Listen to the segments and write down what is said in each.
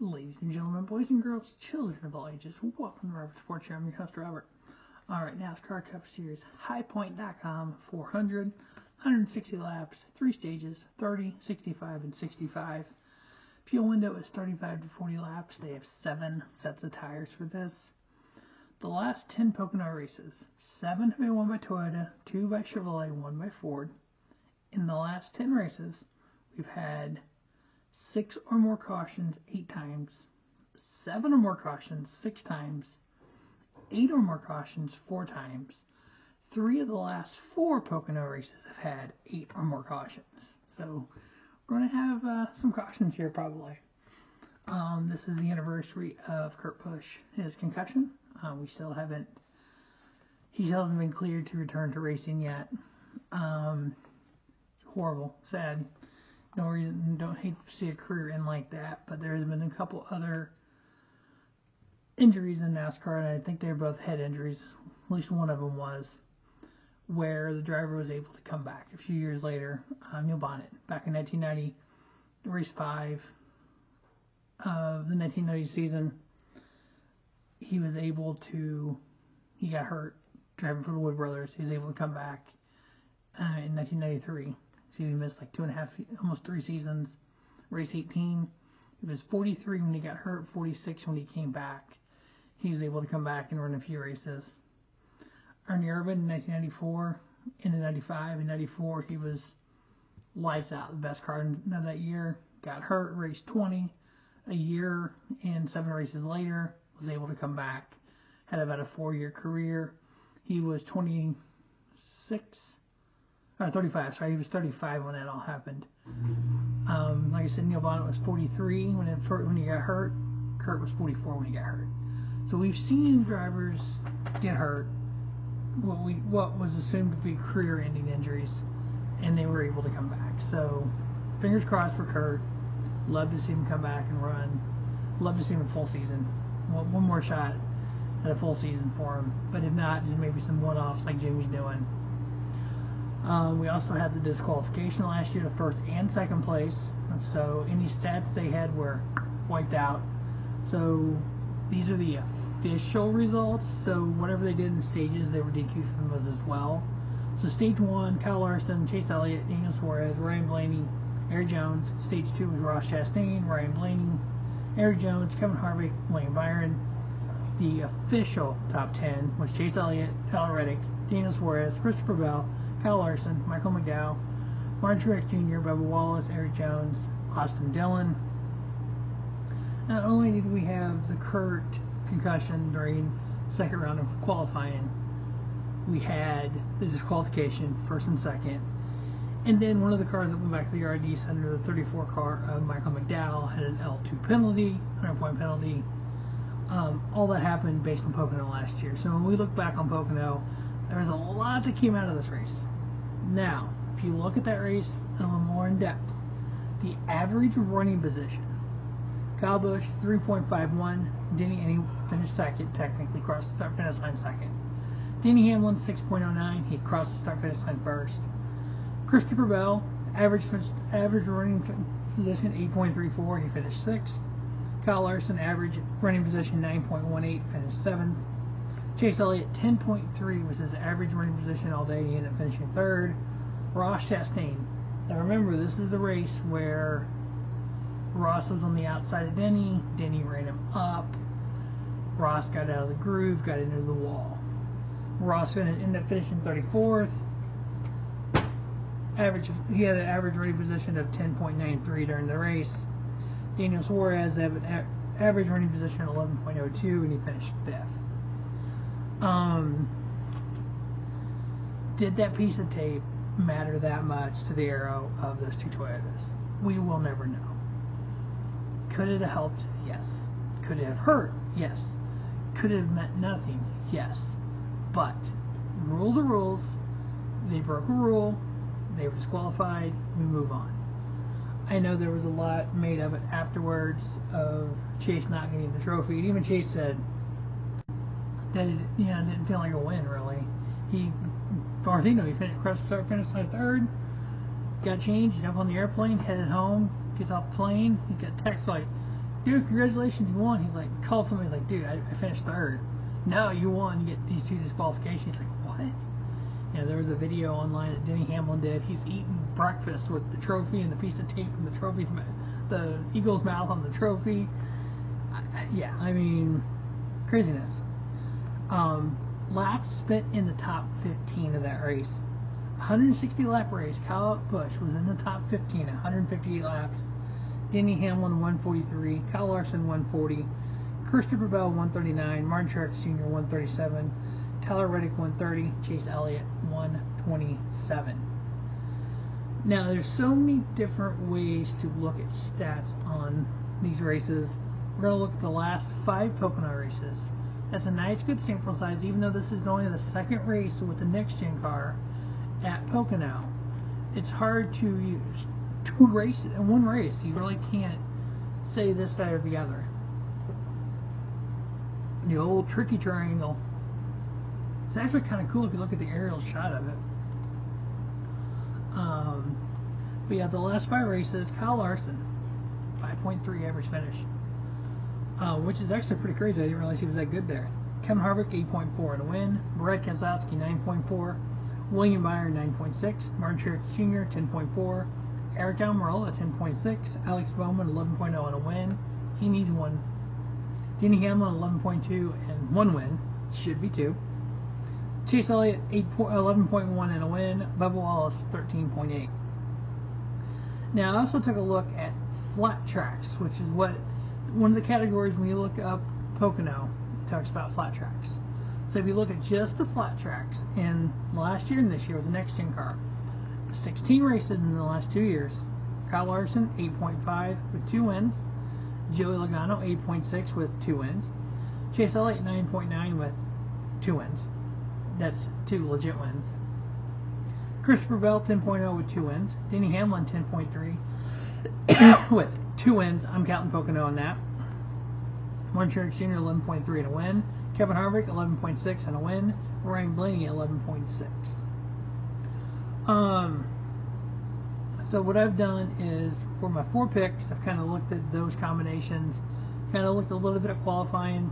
Ladies and gentlemen, boys and girls, children of all ages, welcome to Robert Sports Show. I'm your host, Robert. Alright, NASCAR Cup Series, highpoint.com, 400, 160 laps, 3 stages, 30, 65, and 65. Fuel window is 35 to 40 laps. They have 7 sets of tires for this. The last 10 Pocono races, 7 have been won by Toyota, 2 by Chevrolet, 1 by Ford. In the last 10 races, we've had 6 or more cautions 8 times, 7 or more cautions 6 times, 8 or more cautions 4 times. 3 of the last 4 Pocono races have had 8 or more cautions. So we're going to have some cautions here probably. This is the anniversary of Kurt Busch, his concussion. He still hasn't been cleared to return to racing yet. It's horrible, sad. No reason, don't hate to see a career end like that, but there's been a couple other injuries in NASCAR, and I think they're both head injuries. At least one of them was, where the driver was able to come back a few years later. Neil Bonnet, back in 1990, race 5 of the 1990 season, he got hurt driving for the Wood Brothers. He was able to come back in 1993. So he missed like 2.5, almost 3 seasons. Race 18, he was 43 when he got hurt, 46 when he came back. He was able to come back and run a few races. Ernie Irvan in 1994, into 95. In 94, he was lights out, the best car of that year. Got hurt, race 20. A year and 7 races later, was able to come back. Had about a 4-year career. He was 35, sorry, he was 35 when that all happened. Like I said, Neil Bonnet was 43 when he got hurt. Kurt was 44 when he got hurt. So we've seen drivers get hurt, what was assumed to be career-ending injuries, and they were able to come back. So fingers crossed for Kurt. Love to see him come back and run. Love to see him in full season. One more shot at a full season for him. But if not, just maybe some one-offs like Jimmy's doing. We also had the disqualification last year to first and second place. So any stats they had were wiped out. So these are the official results. So whatever they did in the stages, they were DQ'd from those as well. So stage 1, Kyle Larson, Chase Elliott, Daniel Suarez, Ryan Blaney, Eric Jones. Stage 2 was Ross Chastain, Ryan Blaney, Eric Jones, Kevin Harvick, William Byron. The official top 10 was Chase Elliott, Tyler Reddick, Daniel Suarez, Christopher Bell, Kyle Larson, Michael McDowell, Martin Truex Jr., Bubba Wallace, Eric Jones, Austin Dillon. Not only did we have the Kurt concussion during the second round of qualifying, we had the disqualification first and second. And then one of the cars that went back to the RD Center, the 34 car of Michael McDowell, had an L2 penalty, 100-point penalty. All that happened based on Pocono last year. So when we look back on Pocono, there was a lot that came out of this race. Now, if you look at that race a little more in depth, the average running position, Kyle Busch 3.51, Denny, and he finished second, technically crossed the start finish line second. Denny Hamlin 6.09, he crossed the start finish line first. Christopher Bell, average running position 8.34, he finished 6th. Kyle Larson, average running position 9.18, finished 7th. Chase Elliott, 10.3 was his average running position all day, he ended up finishing 3rd. Ross Chastain. Now remember, this is the race where Ross was on the outside of Denny ran him up. Ross got out of the groove, got into the wall. Ross ended up finishing 34th. He had an average running position of 10.93 during the race. Daniel Suarez had an average running position of 11.02, and he finished 5th. Did that piece of tape matter that much to the aero of those 2 Toyotas? We will never know. Could it have helped? Yes. Could it have hurt? Yes. Could it have meant nothing? Yes. But rules are rules. They broke a rule. They were disqualified. We move on. I know there was a lot made of it afterwards of Chase not getting the trophy. And even Chase said that it didn't feel like a win, really. As far as he knew, he finished line 3rd, got changed, jumped on the airplane, headed home, gets off the plane. He got text like, dude, congratulations, you won. He's like, called somebody, he's like, dude, I finished third. No, you won. You get these 2 disqualifications. He's like, what? Yeah, there was a video online that Denny Hamlin did. He's eating breakfast with the trophy and the piece of tape from the trophy's the eagle's mouth on the trophy. Yeah, I mean, craziness. Laps spent in the top 15 of that race. 160 lap race. Kyle Busch was in the top 15 at 158 laps. Denny Hamlin 143, Kyle Larson 140, Christopher Bell 139, Martin Truex Jr. 137, Tyler Reddick 130, Chase Elliott 127. Now there's so many different ways to look at stats on these races. We're going to look at the last 5 Pocono races. That's a nice good sample size, even though this is only the second race with the next gen car at Pocono. It's hard to use 2 races in one race. You really can't say this, that, or the other. The old tricky triangle. It's actually kind of cool if you look at the aerial shot of it. But yeah, the last 5 races, Kyle Larson, 5.3 average finish. Which is actually pretty crazy. I didn't realize he was that good there. Kevin Harvick, 8.4 in a win. Brad Keselowski, 9.4. William Byron, 9.6. Martin Truex Jr., 10.4. Eric Almirola, 10.6. Alex Bowman, 11.0 in a win. He needs 1. Denny Hamlin, 11.2 and 1 win. Should be 2. Chase Elliott, 11.1 in a win. Bubba Wallace, 13.8. Now, I also took a look at flat tracks, which is what one of the categories when you look up Pocono, it talks about flat tracks. So if you look at just the flat tracks in last year and this year with the next gen car, 16 races in the last 2 years. Kyle Larson, 8.5 with 2 wins. Joey Logano, 8.6 with 2 wins. Chase Elliott, 9.9 with 2 wins. That's 2 legit wins. Christopher Bell, 10.0 with 2 wins. Denny Hamlin, 10.3 with 2 wins. I'm counting Pocono on that. Martin Truex Jr., 11.3 and a win. Kevin Harvick, 11.6 and a win. Ryan Blaney, 11.6. So what I've done is, for my 4 picks, I've kind of looked at those combinations, kind of looked a little bit at qualifying.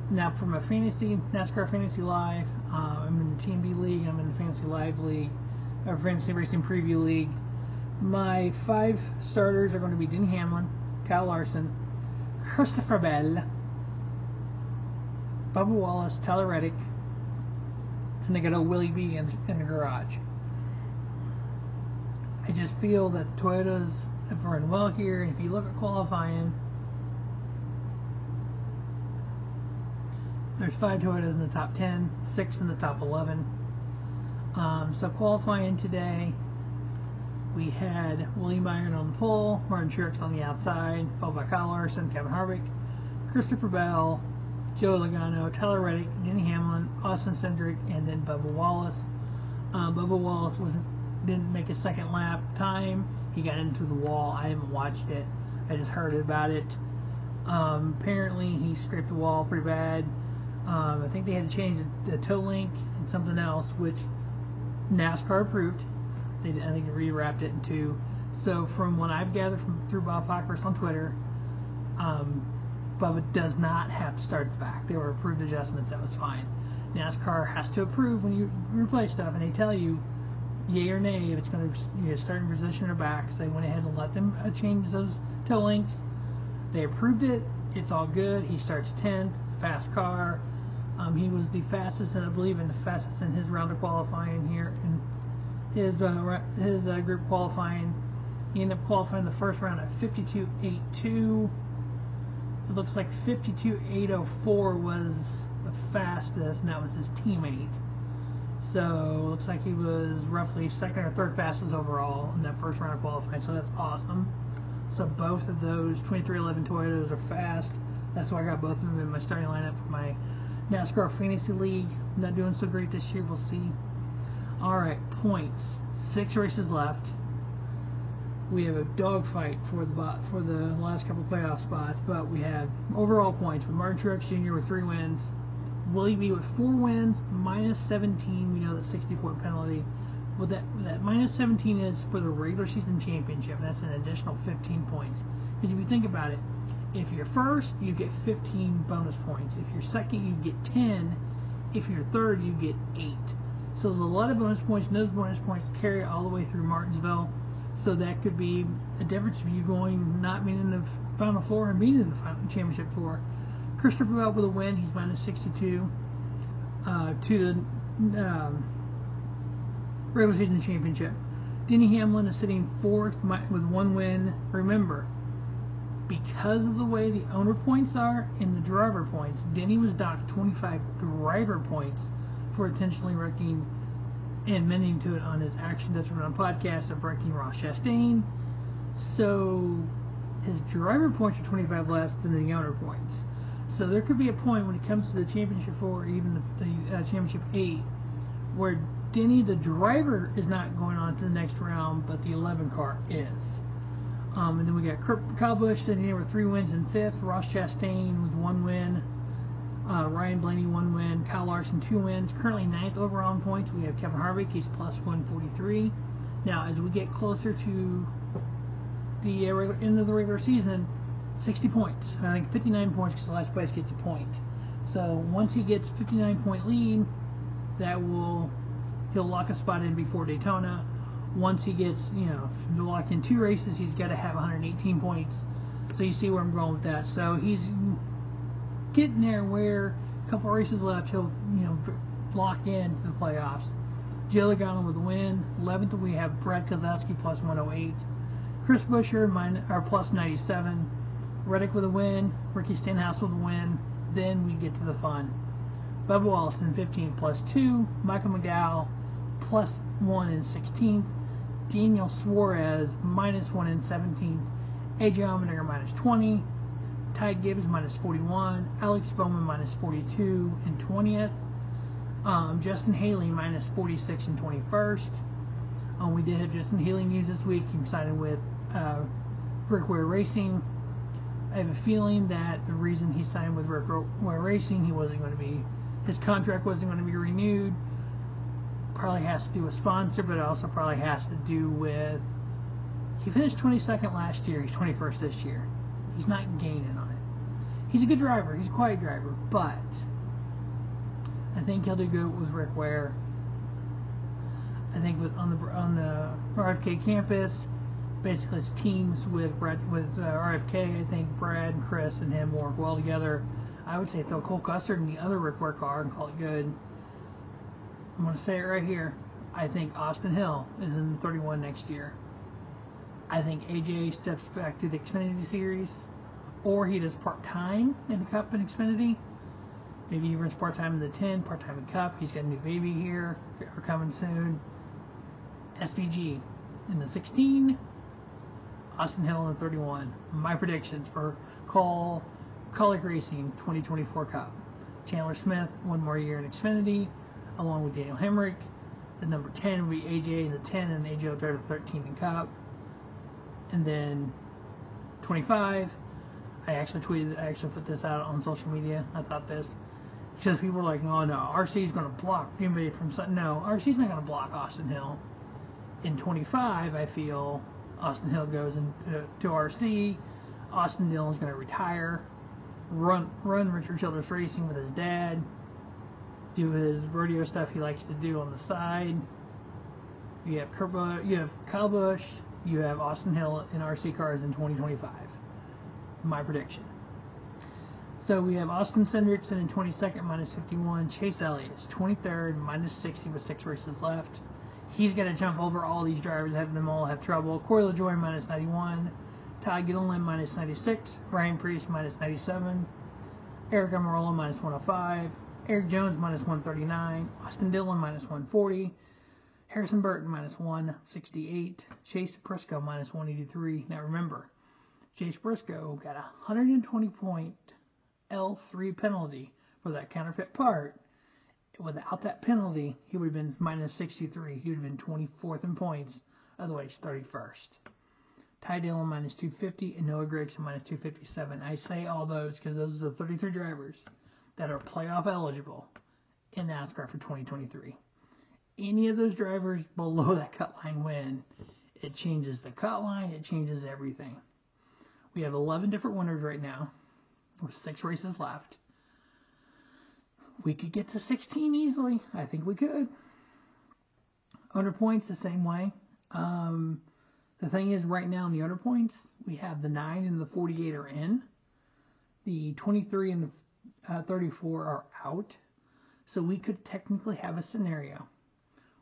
Now for my fantasy, NASCAR Fantasy Live, I'm in the TMB League, I'm in the Fantasy Live League, or Fantasy Racing Preview League. My 5 starters are going to be Denny Hamlin, Kyle Larson, Christopher Bell, Bubba Wallace, Tyler Reddick, and they got a Willie B in the garage. I just feel that Toyotas have run well here, and if you look at qualifying, there's 5 Toyotas in the top 10, 6 in the top 11. So qualifying today, we had William Byron on the pole, Martin Truex on the outside, followed by Kyle Larson, Kevin Harvick, Christopher Bell, Joey Logano, Tyler Reddick, Denny Hamlin, Austin Cindric, and then Bubba Wallace. Bubba Wallace didn't make a second lap time. He got into the wall. I haven't watched it. I just heard about it. Apparently he scraped the wall pretty bad. I think they had to change the toe link and something else, which NASCAR approved. I think they rewrapped it in 2. So from what I've gathered through Bob Pockers on Twitter, Bubba does not have to start the back. They were approved adjustments. That was fine. NASCAR has to approve when you replace stuff, and they tell you yay or nay if it's going to start in position or back. So they went ahead and let them change those toe links. They approved it. It's all good. He starts 10th. Fast car. He was the fastest, and I believe in the fastest in his round of qualifying here in his group qualifying. He ended up qualifying the first round at 52.82. It looks like 52.804 was the fastest, and that was his teammate. So it looks like he was roughly second or third fastest overall in that first round of qualifying. So that's awesome. So both of those 2311 Toyotas are fast. That's why I got both of them in my starting lineup for my NASCAR Fantasy League. I'm not doing so great this year. We'll see. All right, points. 6 races left. We have a dogfight for the last couple playoff spots, but we have overall points with Martin Truex Jr. with 3 wins, Willie B with 4 wins, minus 17. We know that 60-point penalty. Well, that minus 17 is for the regular season championship. That's an additional 15 points. Because if you think about it, If you're first, you get 15 bonus points. If you're second, you get 10. If you're third, you get 8. So there's a lot of bonus points, and those bonus points carry all the way through Martinsville. So that could be a difference of you not being in the Final Four and being in the championship floor. Christopher Bell with a win. He's minus 62 to the regular season championship. Denny Hamlin is sitting fourth with 1 win. Remember, because of the way the owner points are and the driver points, Denny was docked 25 driver points for intentionally wrecking and mending to it on his Action That's Run podcast of wrecking Ross Chastain. So his driver points are 25 less than the owner points. So there could be a point when it comes to the championship 4 or even the championship 8 where Denny, the driver, is not going on to the next round, but the 11 car is. And then we got Kyle Busch sitting here with 3 wins in 5th. Ross Chastain with 1 win. Ryan Blaney 1 win. Kyle Larson 2 wins. Currently 9th overall in points. We have Kevin Harvick. He's plus 143. Now, as we get closer to the end of the regular season, 60 points. I think 59 points because the last place gets a point. So once he gets 59-point lead, he'll lock a spot in before Daytona. Once he gets, locked in 2 races, he's got to have 118 points. So you see where I'm going with that. So he's getting there where a couple races left, he'll, lock in to the playoffs. Joe Logano with a win. 11th, we have Brad Keselowski plus 108. Chris Buescher plus 97. Reddick with a win. Ricky Stenhouse with a win. Then we get to the fun. Bubba Wallace in 15th plus 2. Michael McDowell plus 1 in 16th. Daniel Suarez minus 1 in 17th. AJ Allmendinger minus 20. Ty Gibbs minus 41. Alex Bowman minus 42 in 20th. Justin Haley minus 46 in 21st. We did have Justin Haley news this week. He signed with Brickware Racing. I have a feeling that the reason he signed with Brickware Racing, his contract wasn't going to be renewed. Probably has to do with sponsor, but it also probably has to do with he finished 22nd last year. He's 21st this year. He's not gaining on it. He's a good driver. He's a quiet driver, but I think he'll do good with Rick Ware. I think on the RFK campus, basically it's teams with RFK. I think Brad and Chris and him work well together. I would say throw Cole Custer in the other Rick Ware car and call it good. I'm going to say it right here. I think Austin Hill is in the 31 next year. I think AJ steps back to the Xfinity Series, or he does part-time in the Cup and Xfinity. Maybe he runs part-time in the 10, part-time in Cup. He's got a new baby here, or coming soon. SVG in the 16, Austin Hill in the 31. My predictions for Kaulig Racing 2024 Cup. Chandler Smith, 1 more year in Xfinity, along with Daniel Hemrick. The number 10 will be AJ in the 10, and AJ will drive the 13 in Cup. And then 25, I actually put this out on social media. I thought this, because people were like, oh no, RC is going to block anybody from something. No, RC is not going to block Austin Hill. In 25, I feel Austin Hill goes to RC. Austin Hill is going to retire, run Richard Childress Racing with his dad, do his rodeo stuff he likes to do on the side. You have Kyle Busch, you have Austin Hill in RC cars in 2025. My prediction. So we have Austin Cindric in 22nd, minus 51. Chase Elliott is 23rd, minus 60 with 6 races left. He's got to jump over all these drivers, have them all have trouble. Corey LaJoie, minus 91. Ty Gilliland, minus 96. Ryan Preece, minus 97. Eric Almirola, minus 105. Eric Jones, minus 139. Austin Dillon, minus 140. Harrison Burton, minus 168. Chase Briscoe, minus 183. Now remember, Chase Briscoe got a 120-point L3 penalty for that counterfeit part. Without that penalty, he would have been minus 63. He would have been 24th in points. Otherwise, 31st. Ty Dillon, minus 250. And Noah Gragson, minus 257. I say all those because those are the 33 drivers that are playoff eligible in NASCAR for 2023. Any of those drivers below that cut line win, it changes the cut line, it changes everything. We have 11 different winners right now, with 6 races left. We could get to 16 easily. I think we could. Owner points the same way. The thing is, right now in the owner points, we have the 9 and the 48 are in. The 23 and the 34 are out. So we could technically have a scenario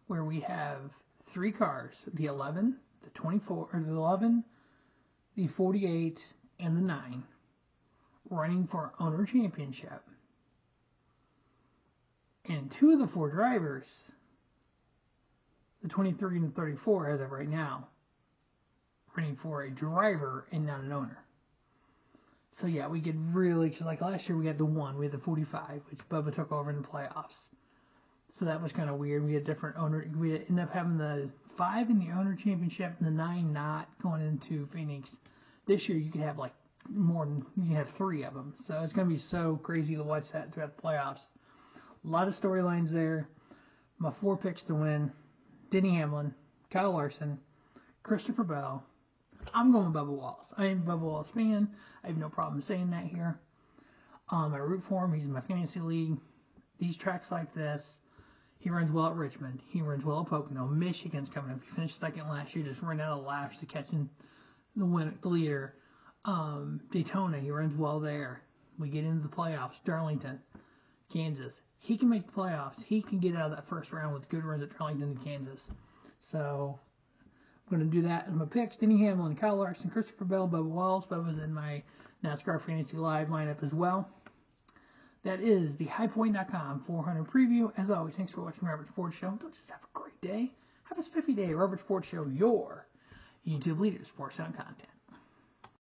where we have 3 cars, the 11, the 24, or the 11, the 48, and the 9, running for owner championship. And 2 of the 4 drivers, the 23 and the 34 as of right now, running for a driver and not an owner. So yeah, we get really, because like last year we had the 1, we had the 45, which Bubba took over in the playoffs. So that was kind of weird. We had different owner, we ended up having the 5 in the owner championship and the 9 not going into Phoenix. This year you could have like more than, you can have 3 of them. So it's going to be so crazy to watch that throughout the playoffs. A lot of storylines there. My 4 picks to win: Denny Hamlin, Kyle Larson, Christopher Bell. I'm going with Bubba Wallace. I am a Bubba Wallace fan. I have no problem saying that here. I root for him. He's in my fantasy league. These tracks like this, he runs well at Richmond. He runs well at Pocono. Michigan's coming up. He finished second last year, just ran out of laps to catching the leader. Daytona, he runs well there. We get into the playoffs. Darlington, Kansas. He can make the playoffs. He can get out of that first round with good runs at Darlington and Kansas. So I'm going to do that in my picks: Denny Hamlin, Kyle Larson, Christopher Bell, Bubba Wallace. Bubba's in my NASCAR Fantasy Live lineup as well. That is the highpoint.com 400 preview. As always, thanks for watching Robert Sports Show. Don't just have a great day. Have a spiffy day. Robert Sports Show, your YouTube leader, sports sound content.